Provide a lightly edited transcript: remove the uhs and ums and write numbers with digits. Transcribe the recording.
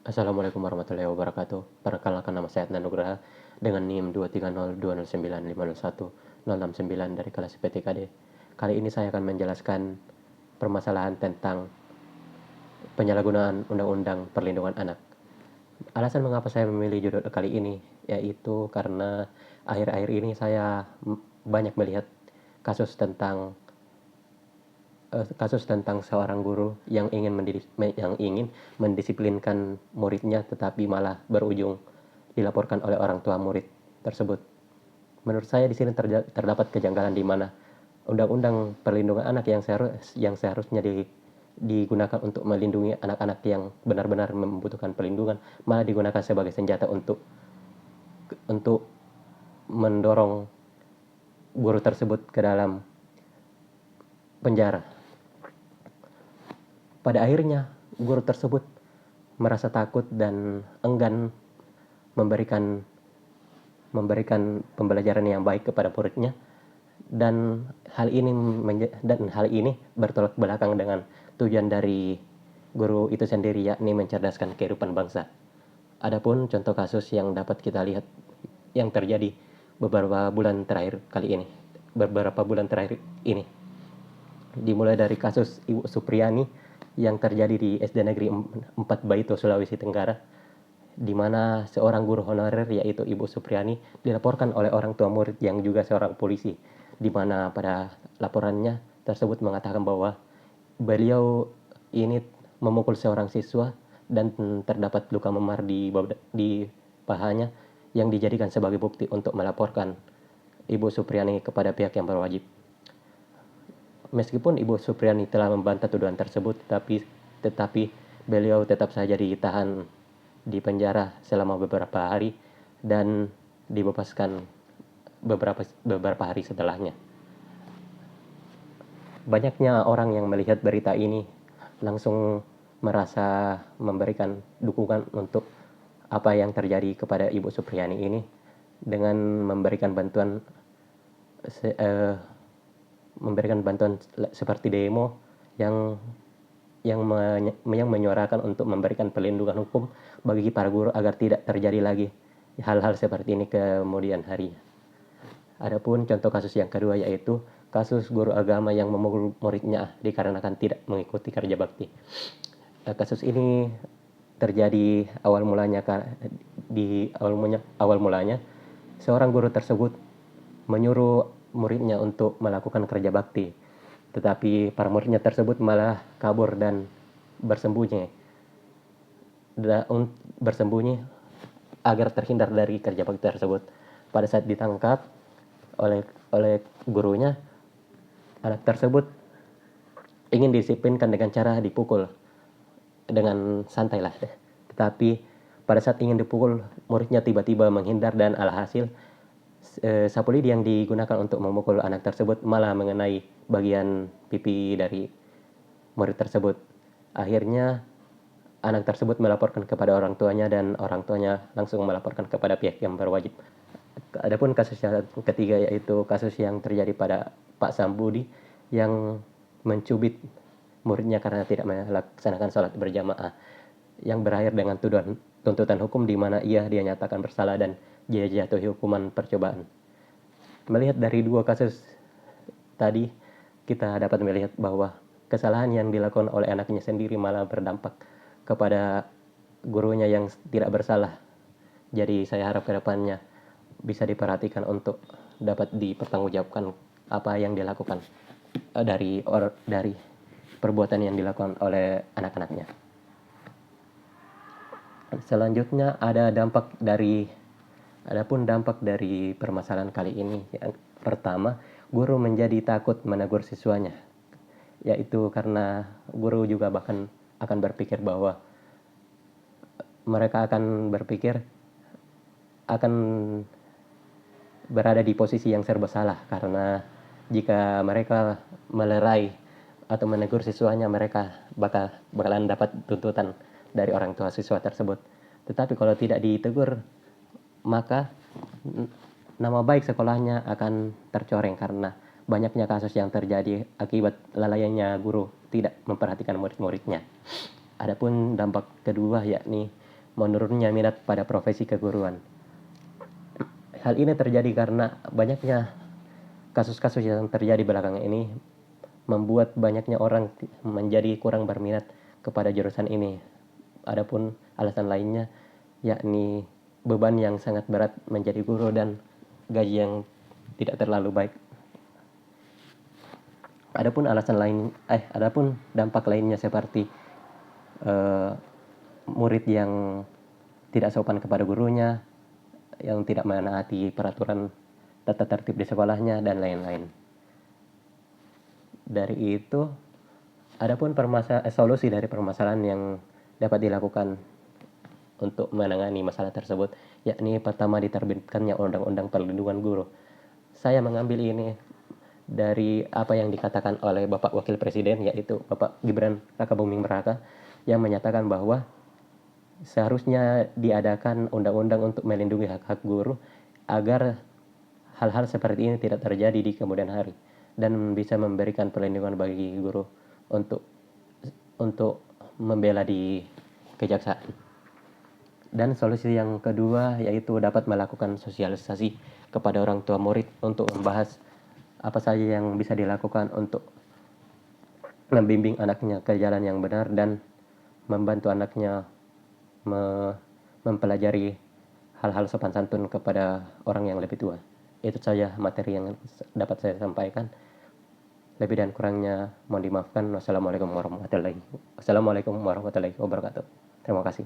Assalamualaikum warahmatullahi wabarakatuh. Perkenalkan nama saya Adnan Nugraha dengan NIM 23020901069 dari kelas PTKD. Kali ini saya akan menjelaskan permasalahan tentang penyalahgunaan Undang-Undang Perlindungan Anak. Alasan mengapa saya memilih judul kali ini yaitu karena akhir-akhir ini saya banyak melihat kasus tentang seorang guru yang ingin mendisiplinkan muridnya tetapi malah berujung dilaporkan oleh orang tua murid tersebut. Menurut saya di sini terdapat kejanggalan di mana Undang-Undang Perlindungan Anak yang seharusnya digunakan untuk melindungi anak-anak yang benar-benar membutuhkan perlindungan malah digunakan sebagai senjata untuk mendorong guru tersebut ke dalam penjara. Pada akhirnya, guru tersebut merasa takut dan enggan memberikan pembelajaran yang baik kepada muridnya, dan hal ini bertolak belakang dengan tujuan dari guru itu sendiri, yakni mencerdaskan kehidupan bangsa. Adapun contoh kasus yang dapat kita lihat yang terjadi beberapa bulan terakhir ini, dimulai dari kasus Ibu Supriani yang terjadi di SD Negeri 4 Baito, Sulawesi Tenggara, di mana seorang guru honorer yaitu Ibu Supriani dilaporkan oleh orang tua murid yang juga seorang polisi, di mana pada laporannya tersebut mengatakan bahwa beliau ini memukul seorang siswa dan terdapat luka memar di pahanya yang dijadikan sebagai bukti untuk melaporkan Ibu Supriani kepada pihak yang berwajib. Meskipun Ibu Supriani telah membantah tuduhan tersebut, tetapi beliau tetap saja ditahan di penjara selama beberapa hari dan dibebaskan beberapa hari setelahnya. Banyaknya orang yang melihat berita ini langsung merasa memberikan dukungan untuk apa yang terjadi kepada Ibu Supriani ini dengan memberikan bantuan seperti demo yang menyuarakan untuk memberikan perlindungan hukum bagi para guru agar tidak terjadi lagi hal-hal seperti ini kemudian hari. Adapun contoh kasus yang kedua yaitu kasus guru agama yang memukul muridnya dikarenakan tidak mengikuti kerja bakti. Kasus ini terjadi awal mulanya seorang guru tersebut menyuruh muridnya untuk melakukan kerja bakti, tetapi para muridnya tersebut malah kabur dan bersembunyi agar terhindar dari kerja bakti tersebut. Pada saat ditangkap oleh gurunya, anak tersebut ingin disiplinkan dengan cara dipukul dengan santai lah, tetapi pada saat ingin dipukul, muridnya tiba-tiba menghindar dan alhasil sapu lidi yang digunakan untuk memukul anak tersebut malah mengenai bagian pipi dari murid tersebut. Akhirnya anak tersebut melaporkan kepada orang tuanya dan orang tuanya langsung melaporkan kepada pihak yang berwajib. Adapun kasus yang ketiga yaitu kasus yang terjadi pada Pak Sambudi yang mencubit muridnya karena tidak melaksanakan sholat berjamaah, yang berakhir dengan tuntutan hukum di mana dia nyatakan bersalah dan dia jatuhi hukuman percobaan. Melihat dari dua kasus tadi, kita dapat melihat bahwa kesalahan yang dilakukan oleh anaknya sendiri malah berdampak kepada gurunya yang tidak bersalah. Jadi saya harap ke depannya bisa diperhatikan untuk dapat dipertanggungjawabkan apa yang dilakukan dari perbuatan yang dilakukan oleh anak-anaknya. Selanjutnya adapun dampak dari permasalahan kali ini. Yang pertama, guru menjadi takut menegur siswanya, yaitu karena guru juga bahkan akan berpikir bahwa mereka akan berada di posisi yang serba salah, karena jika mereka melerai atau menegur siswanya, mereka bakalan dapat tuntutan dari orang tua siswa tersebut. Tetapi kalau tidak ditegur, maka nama baik sekolahnya akan tercoreng karena banyaknya kasus yang terjadi akibat lalainya guru tidak memperhatikan murid-muridnya. Adapun dampak kedua yakni menurunnya minat pada profesi keguruan. Hal ini terjadi karena banyaknya kasus-kasus yang terjadi belakangan ini membuat banyaknya orang menjadi kurang berminat kepada jurusan ini. Adapun alasan lainnya yakni beban yang sangat berat menjadi guru dan gaji yang tidak terlalu baik. Adapun dampak lainnya seperti murid yang tidak sopan kepada gurunya, yang tidak menaati peraturan tata tertib di sekolahnya, dan lain-lain. Dari itu, adapun solusi dari permasalahan yang dapat dilakukan untuk menangani masalah tersebut, yakni pertama diterbitkannya Undang-Undang Perlindungan Guru. Saya mengambil ini dari apa yang dikatakan oleh Bapak Wakil Presiden, yaitu Bapak Gibran Rakabuming Raka, yang menyatakan bahwa seharusnya diadakan undang-undang untuk melindungi hak-hak guru agar hal-hal seperti ini tidak terjadi di kemudian hari dan bisa memberikan perlindungan bagi guru untuk membela di kejaksaan. Dan solusi yang kedua yaitu dapat melakukan sosialisasi kepada orang tua murid untuk membahas apa saja yang bisa dilakukan untuk membimbing anaknya ke jalan yang benar dan membantu anaknya mempelajari hal-hal sopan santun kepada orang yang lebih tua. Itu saja materi yang dapat saya sampaikan. Lebih dan kurangnya mohon dimaafkan. Wassalamualaikum warahmatullahi wabarakatuh. Terima kasih.